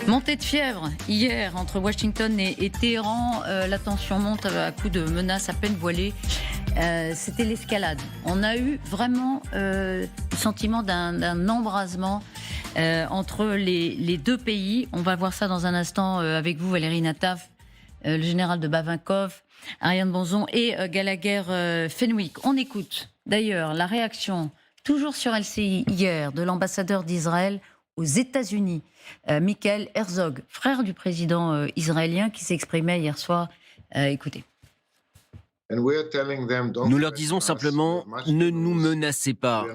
Montée de fièvre hier entre Washington et Téhéran. La tension monte à coups de menaces à peine voilées. C'était l'escalade. On a eu vraiment le sentiment d'un embrasement entre les deux pays. On va voir ça dans un instant avec vous, Valérie Nataf, le général de Bavinkov, Ariane Bonzon et Gallagher Fenwick. On écoute d'ailleurs la réaction, toujours sur LCI hier, de l'ambassadeur d'Israël aux États-Unis, Michael Herzog, frère du président israélien, qui s'exprimait hier soir. Écoutez. Nous leur disons simplement, ne nous menacez pas.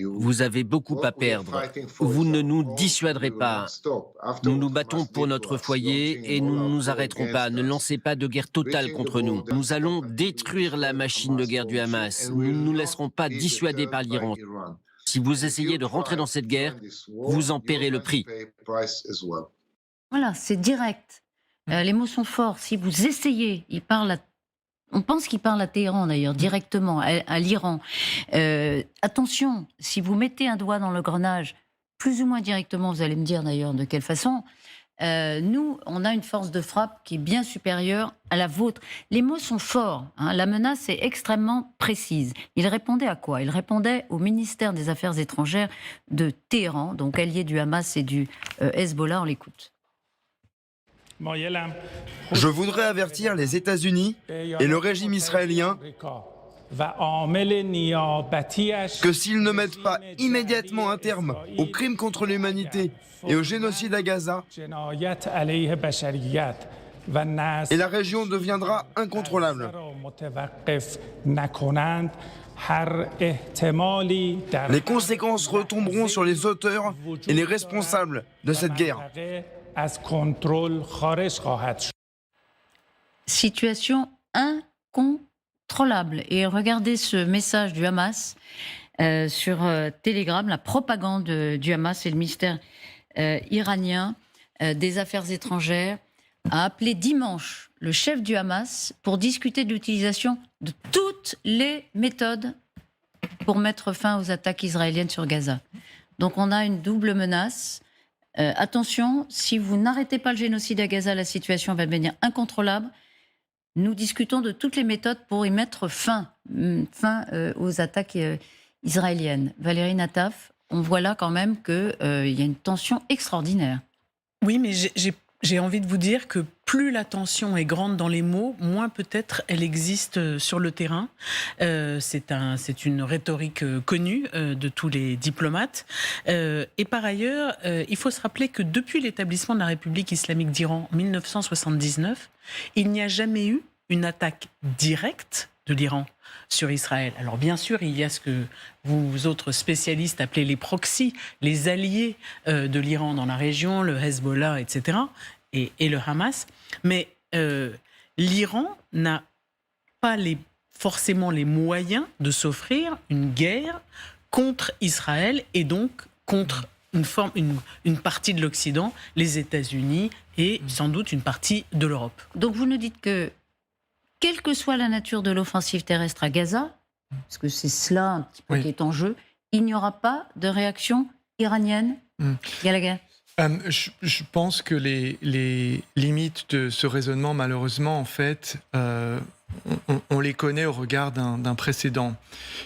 Vous avez beaucoup à perdre. Vous ne nous dissuaderez pas. Nous nous battons pour notre foyer et nous ne nous arrêterons pas. Ne lancez pas de guerre totale contre nous. Nous allons détruire la machine de guerre du Hamas. Nous ne nous laisserons pas dissuader par l'Iran. Si vous essayez de rentrer dans cette guerre, vous en paierez le prix. Voilà, c'est direct. Les mots sont forts. Si vous essayez, on pense qu'il parle à Téhéran d'ailleurs, directement, à l'Iran. Attention, si vous mettez un doigt dans le grenage, plus ou moins directement, vous allez me dire d'ailleurs de quelle façon, nous, on a une force de frappe qui est bien supérieure à la vôtre. Les mots sont forts, hein. La menace est extrêmement précise. Il répondait à quoi? Il répondait au ministère des Affaires étrangères de Téhéran, donc allié du Hamas et du Hezbollah. On l'écoute. Je voudrais avertir les États-Unis et le régime israélien que s'ils ne mettent pas immédiatement un terme aux crimes contre l'humanité et au génocide à Gaza, et la région deviendra incontrôlable. Les conséquences retomberont sur les auteurs et les responsables de cette guerre. Situation incontrôlable. Et regardez ce message du Hamas sur Telegram, la propagande du Hamas et le ministère iranien des Affaires étrangères a appelé dimanche le chef du Hamas pour discuter de l'utilisation de toutes les méthodes pour mettre fin aux attaques israéliennes sur Gaza. Donc on a une double menace. Attention, si vous n'arrêtez pas le génocide à Gaza, la situation va devenir incontrôlable. Nous discutons de toutes les méthodes pour y mettre fin aux attaques israéliennes. Valérie Nataf, on voit là quand même qu'il y a une tension extraordinaire. Oui, mais j'ai envie de vous dire que plus la tension est grande dans les mots, moins peut-être elle existe sur le terrain. C'est une rhétorique connue de tous les diplomates. Et par ailleurs, il faut se rappeler que depuis l'établissement de la République islamique d'Iran en 1979, il n'y a jamais eu une attaque directe de l'Iran sur Israël. Alors bien sûr, il y a ce que vous autres spécialistes appelez les proxys, les alliés de l'Iran dans la région, le Hezbollah, etc., et le Hamas. Mais l'Iran n'a pas forcément les moyens de s'offrir une guerre contre Israël et donc contre une partie de l'Occident, les États-Unis et sans doute une partie de l'Europe. Donc vous nous dites que, quelle que soit la nature de l'offensive terrestre à Gaza, parce que c'est cela un petit peu qui est en jeu, il n'y aura pas de réaction iranienne. Gallagher. Je pense que les limites de ce raisonnement, malheureusement, en fait, on les connaît au regard d'un précédent,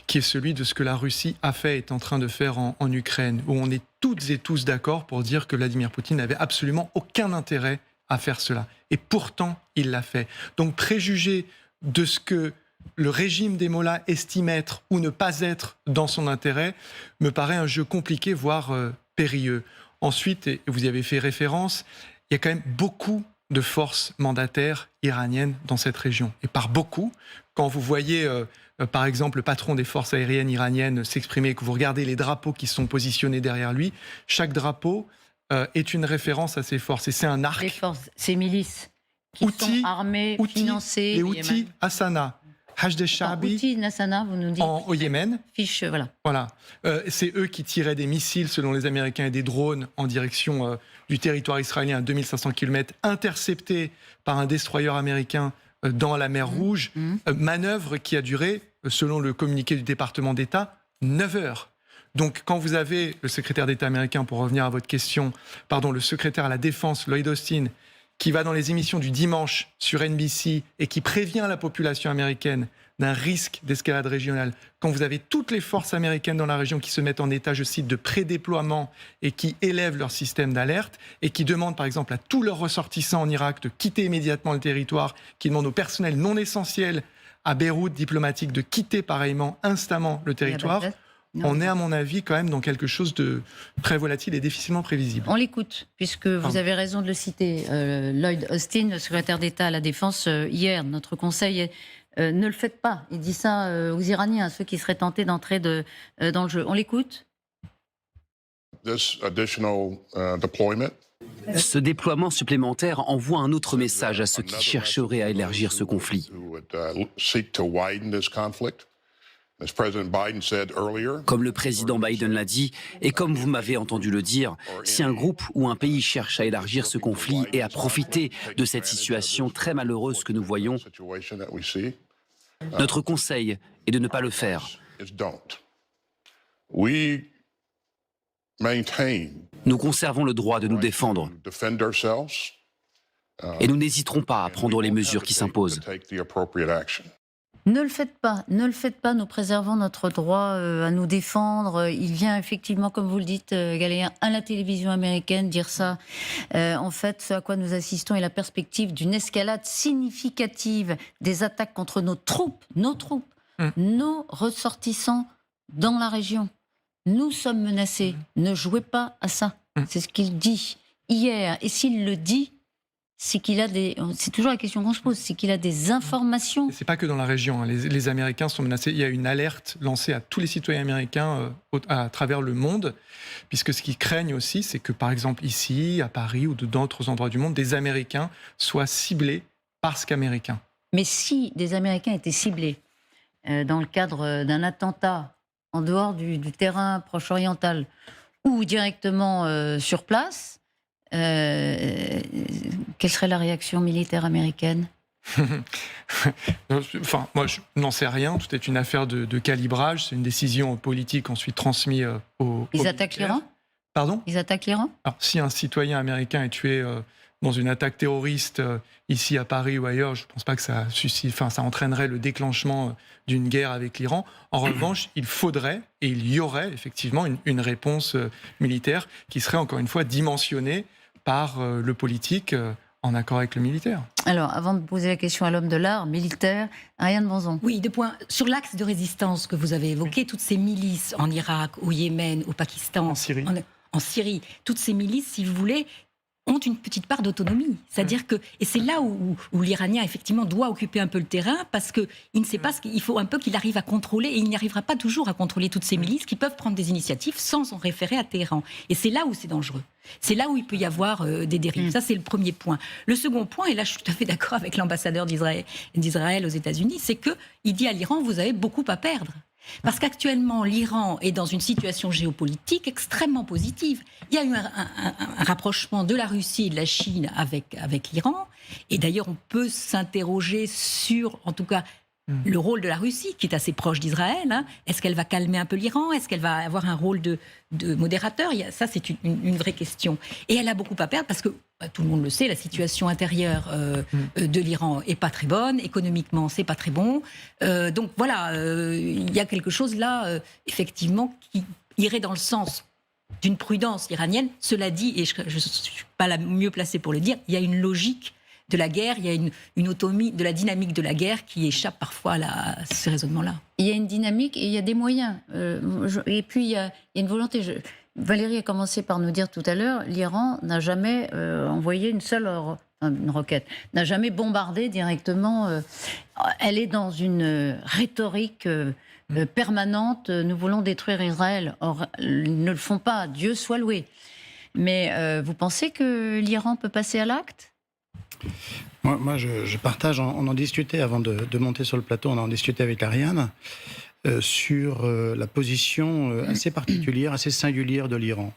qui est celui de ce que la Russie a fait et est en train de faire en Ukraine, où on est toutes et tous d'accord pour dire que Vladimir Poutine n'avait absolument aucun intérêt à faire cela. Et pourtant, il l'a fait. Donc, préjuger de ce que le régime des mollahs estime être ou ne pas être dans son intérêt me paraît un jeu compliqué, voire périlleux. Ensuite, et vous y avez fait référence, il y a quand même beaucoup de forces mandataires iraniennes dans cette région. Et par beaucoup, quand vous voyez, par exemple, le patron des forces aériennes iraniennes s'exprimer, que vous regardez les drapeaux qui sont positionnés derrière lui, chaque drapeau est une référence à ces forces. Et c'est un arc. Les forces, ces milices qui sont armées, financées. Les Houthis à Sanaa. Hajj al-Sha'bi, Houthis, Nassana, vous nous dites. au Yémen. Fiche, voilà. Voilà. C'est eux qui tiraient des missiles, selon les Américains, et des drones en direction du territoire israélien à 2500 km, interceptés par un destroyer américain dans la mer Rouge. Manœuvre qui a duré, selon le communiqué du département d'État, 9 heures. Donc, quand vous avez le secrétaire d'État américain, pour revenir à votre question, le secrétaire à la Défense, Lloyd Austin, qui va dans les émissions du dimanche sur NBC et qui prévient la population américaine d'un risque d'escalade régionale, quand vous avez toutes les forces américaines dans la région qui se mettent en état, je cite, de prédéploiement et qui élèvent leur système d'alerte et qui demandent par exemple à tous leurs ressortissants en Irak de quitter immédiatement le territoire, qui demandent au personnel non essentiel à Beyrouth diplomatique de quitter pareillement instamment le territoire, on est à mon avis quand même dans quelque chose de très volatile et difficilement prévisible. On l'écoute, puisque vous avez raison de le citer. Lloyd Austin, le secrétaire d'État à la Défense, hier, notre conseil ne le faites pas. Il dit ça aux Iraniens, à ceux qui seraient tentés d'entrer dans le jeu. On l'écoute. Ce déploiement supplémentaire envoie un autre message à ceux qui chercheraient à élargir ce conflit. Comme le président Biden l'a dit, et comme vous m'avez entendu le dire, si un groupe ou un pays cherche à élargir ce conflit et à profiter de cette situation très malheureuse que nous voyons, notre conseil est de ne pas le faire. Nous conservons le droit de nous défendre et nous n'hésiterons pas à prendre les mesures qui s'imposent. Ne le faites pas, nous préservons notre droit à nous défendre. Il vient effectivement, comme vous le dites, Galéen, à la télévision américaine dire ça. En fait, ce à quoi nous assistons est la perspective d'une escalade significative des attaques contre nos troupes, nos ressortissants dans la région. Nous sommes menacés. Ne jouez pas à ça. C'est ce qu'il dit hier. Et s'il le dit, c'est qu'il a des... C'est toujours la question qu'on se pose, c'est qu'il a des informations. C'est pas que dans la région. Les Américains sont menacés. Il y a une alerte lancée à tous les citoyens américains à travers le monde, puisque ce qu'ils craignent aussi, c'est que, par exemple, ici, à Paris ou dans d'autres endroits du monde, des Américains soient ciblés parce qu'Américains. Mais si des Américains étaient ciblés dans le cadre d'un attentat en dehors du terrain proche-oriental ou directement sur place, quelle serait la réaction militaire américaine ? Enfin, moi, je n'en sais rien. Tout est une affaire de calibrage. C'est une décision politique ensuite transmise aux Ils attaquent l'Iran ? Pardon ? Ils attaquent l'Iran ? Alors, si un citoyen américain est tué dans une attaque terroriste ici à Paris ou ailleurs, je ne pense pas que ça entraînerait le déclenchement d'une guerre avec l'Iran. En revanche, il faudrait, et il y aurait effectivement une réponse militaire qui serait encore une fois dimensionnée par le politique en accord avec le militaire. Alors, avant de poser la question à l'homme de l'art, militaire, Ariane Bonzon. Oui, 2 points. Sur l'axe de résistance que vous avez évoqué, toutes ces milices en Irak, au Yémen, au Pakistan, en Syrie, toutes ces milices, si vous voulez, ont une petite part d'autonomie. C'est-à-dire que, et c'est là où l'Iranien, effectivement, doit occuper un peu le terrain, parce qu'il ne sait pas il faut un peu qu'il arrive à contrôler, et il n'y arrivera pas toujours à contrôler toutes ces milices qui peuvent prendre des initiatives sans s'en référer à Téhéran. Et c'est là où c'est dangereux. C'est là où il peut y avoir des dérives. Ça, c'est le premier point. Le second point, et là, je suis tout à fait d'accord avec l'ambassadeur d'Israël aux États-Unis, c'est qu'il dit à l'Iran, vous avez beaucoup à perdre. Parce qu'actuellement, l'Iran est dans une situation géopolitique extrêmement positive. Il y a eu un rapprochement de la Russie et de la Chine avec l'Iran. Et d'ailleurs, on peut s'interroger sur, en tout cas, le rôle de la Russie, qui est assez proche d'Israël. Est-ce qu'elle va calmer un peu l'Iran ? Est-ce qu'elle va avoir un rôle de modérateur ? Ça, c'est une vraie question. Et elle a beaucoup à perdre parce que, tout le monde le sait, la situation intérieure de l'Iran est pas très bonne. Économiquement, c'est pas très bon. Donc voilà, il y a quelque chose là, effectivement, qui irait dans le sens d'une prudence iranienne. Cela dit, et je ne suis pas la mieux placée pour le dire, il y a une logique de la guerre, il y a une autonomie de la dynamique de la guerre qui échappe parfois à ce raisonnement-là. Il y a une dynamique et il y a des moyens. Et puis, il y a une volonté. Valérie a commencé par nous dire tout à l'heure, l'Iran n'a jamais envoyé une seule une roquette, n'a jamais bombardé directement. Elle est dans une rhétorique permanente. Nous voulons détruire Israël. Or, ils ne le font pas, Dieu soit loué. Mais vous pensez que l'Iran peut passer à l'acte ? Moi, je partage, on en discutait avant de monter sur le plateau, on en discutait avec Ariane, sur la position assez particulière, assez singulière de l'Iran.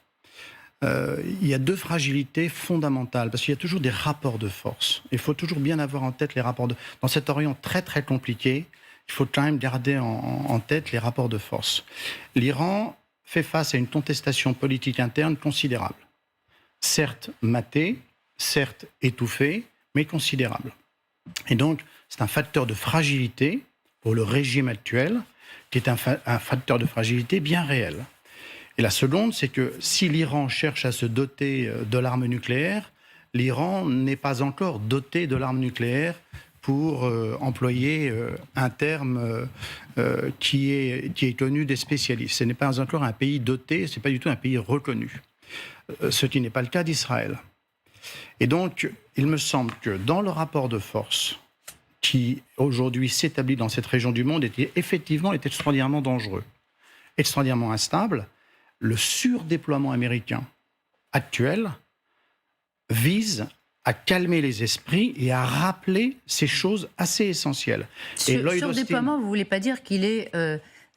Il y a 2 fragilités fondamentales, parce qu'il y a toujours des rapports de force. Il faut toujours bien avoir en tête les rapports de... Dans cet Orient très très compliqué, il faut quand même garder en tête les rapports de force. L'Iran fait face à une contestation politique interne considérable. Certes matée, certes étouffée, mais considérable. Et donc, c'est un facteur de fragilité pour le régime actuel, qui est un facteur de fragilité bien réel. Et la seconde, c'est que si l'Iran cherche à se doter de l'arme nucléaire, l'Iran n'est pas encore doté de l'arme nucléaire pour employer un terme qui est connu des spécialistes. Ce n'est pas encore un pays doté, ce n'est pas du tout un pays reconnu. Ce qui n'est pas le cas d'Israël. Et donc, il me semble que dans le rapport de force qui aujourd'hui s'établit dans cette région du monde est extraordinairement dangereux, extraordinairement instable. Le surdéploiement américain actuel vise à calmer les esprits et à rappeler ces choses assez essentielles. Surdéploiement, vous ne voulez pas dire qu'il est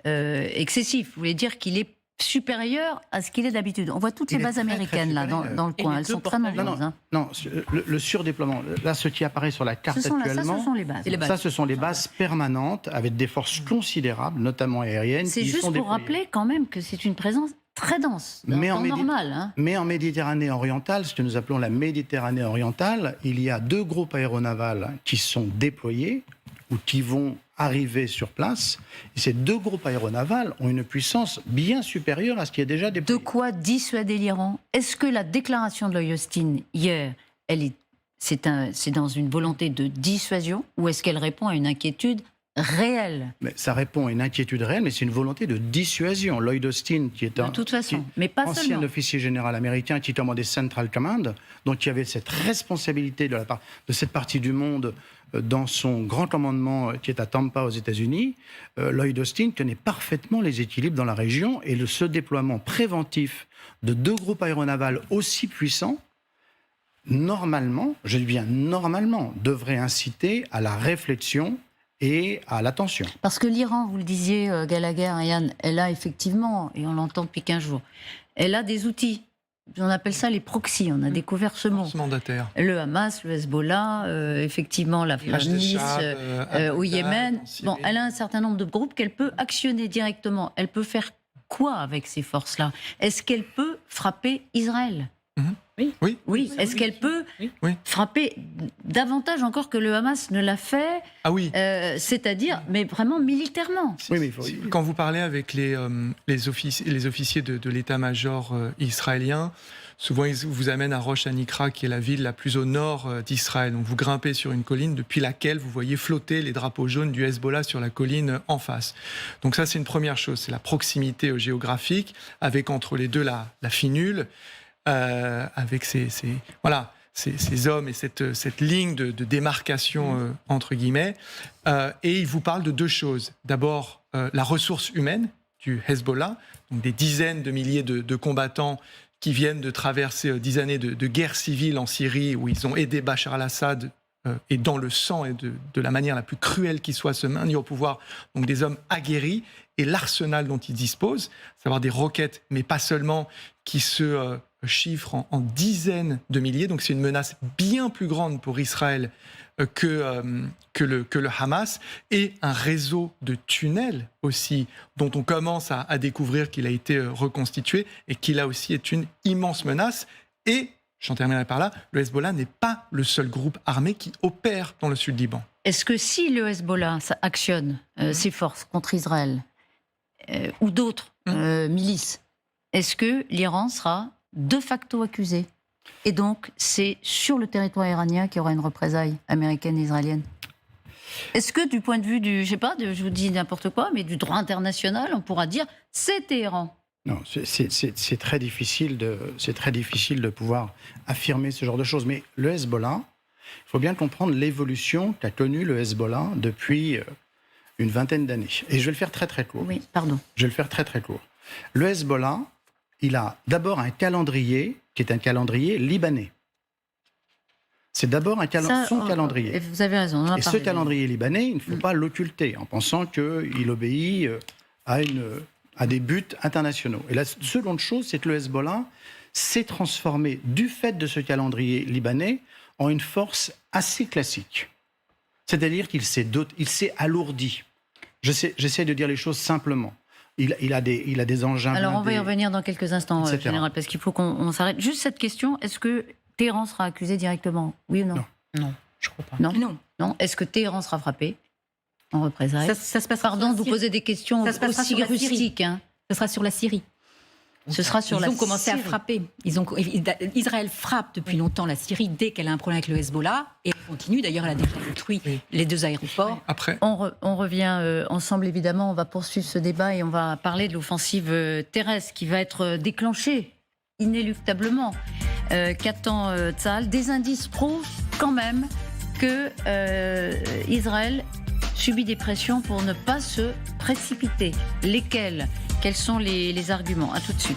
excessif, vous voulez dire qu'il est supérieur à ce qu'il est d'habitude. On voit toutes les bases américaines là, dans le coin, elles sont très nombreuses. Non, le surdéploiement, là ce qui apparaît sur la carte actuellement, ce sont les bases. Ça ce sont les bases permanentes avec des forces considérables, notamment aériennes. C'est juste pour rappeler quand même que c'est une présence très dense, normal. Mais en Méditerranée orientale, ce que nous appelons la Méditerranée orientale, il y a 2 groupes aéronavals qui sont déployés ou qui vont arriver sur place. Et ces 2 groupes aéronavals ont une puissance bien supérieure à ce qui est déjà déployé. De quoi dissuader l'Iran? Est-ce que la déclaration de Lloyd Austin hier, c'est dans une volonté de dissuasion ou est-ce qu'elle répond à une inquiétude réelle? Mais ça répond à une inquiétude réelle, mais c'est une volonté de dissuasion. Lloyd Austin, qui est un ancien officier général américain qui commandait Central Command, donc qui avait cette responsabilité de la part de cette partie du monde dans son grand commandement qui est à Tampa aux États-Unis, Lloyd Austin tenait parfaitement les équilibres dans la région et ce déploiement préventif de 2 groupes aéronavals aussi puissants, normalement, je dis bien normalement, devrait inciter à la réflexion et à l'attention. Parce que l'Iran, vous le disiez, Gallagher, Yann, elle a effectivement, et on l'entend depuis 15 jours, elle a des outils. On appelle ça les proxys, on a découvert ce mot. Mandataire. Le Hamas, le Hezbollah, effectivement la Nice, au Yémen. Bon, elle a un certain nombre de groupes qu'elle peut actionner directement. Elle peut faire quoi avec ces forces-là? Est-ce qu'elle peut frapper Israël? Oui. Est-ce qu'elle peut frapper davantage encore que le Hamas ne l'a fait? C'est-à-dire, mais vraiment militairement. Quand vous parlez avec les officiers de l'état-major israélien, souvent ils vous amènent à Rosh Hanikra, qui est la ville la plus au nord d'Israël. Donc vous grimpez sur une colline depuis laquelle vous voyez flotter les drapeaux jaunes du Hezbollah sur la colline en face. Donc ça, c'est une première chose, c'est la proximité géographique, avec entre les deux la finule. Avec ces hommes et cette ligne de démarcation entre guillemets. Et il vous parle de 2 choses. D'abord, la ressource humaine du Hezbollah, donc des dizaines de milliers de combattants qui viennent de traverser 10 années de guerre civile en Syrie, où ils ont aidé Bachar al-Assad et dans le sang et de la manière la plus cruelle qui soit se maintenir au pouvoir, donc des hommes aguerris, et l'arsenal dont ils disposent, à savoir des roquettes, mais pas seulement, qui se chiffrent en dizaines de milliers. Donc c'est une menace bien plus grande pour Israël que le Hamas, et un réseau de tunnels aussi, dont on commence à découvrir qu'il a été reconstitué, et qui là aussi est une immense menace. Et j'en terminerai par là, le Hezbollah n'est pas le seul groupe armé qui opère dans le sud Liban. Est-ce que si le Hezbollah actionne ses forces contre Israël ou d'autres milices, est-ce que l'Iran sera de facto accusé? Et donc, c'est sur le territoire iranien qu'il y aura une représaille américaine et israélienne? Est-ce que du point de vue je vous dis n'importe quoi, mais du droit international, on pourra dire c'est Téhéran? Non, c'est très difficile de pouvoir affirmer ce genre de choses. Mais le Hezbollah, il faut bien comprendre l'évolution qu'a connue le Hezbollah depuis une vingtaine d'années. Et je vais le faire très très court. Oui, pardon. Je vais le faire très très court. Le Hezbollah, il a d'abord un calendrier qui est un calendrier libanais. C'est d'abord son calendrier. Vous avez raison. Et ce calendrier libanais, il ne faut pas l'occulter en pensant qu'il obéit à des buts internationaux. Et la seconde chose, c'est que le Hezbollah s'est transformé, du fait de ce calendrier libanais, en une force assez classique. C'est-à-dire qu'il s'est alourdi. J'essaie de dire les choses simplement. il a des engins. Alors on va y blindés, revenir dans quelques instants, etc. Général, parce qu'il faut qu'on s'arrête. Juste cette question, est-ce que Téhéran sera accusé directement? Oui ou non? Non, je crois pas. Non. Est-ce que Téhéran sera frappé en représailles? Ça se passera Pardon sur de la vous Syrie. poser des questions Ça se passera aussi sur la Syrie. rustiques. Hein. Ce sera sur la Syrie. Ce sera sur Ils ont commencé à Syrie. frapper. Israël frappe depuis longtemps la Syrie dès qu'elle a un problème avec le Hezbollah et elle continue. D'ailleurs, elle a déjà détruit les 2 aéroports. Après, On revient ensemble, évidemment. On va poursuivre ce débat et on va parler de l'offensive terrestre qui va être déclenchée inéluctablement. Qu'attend Tsahal? Des indices prouvent quand même que Israël subit des pressions pour ne pas se précipiter. Lesquels? Quels sont les arguments? À tout de suite.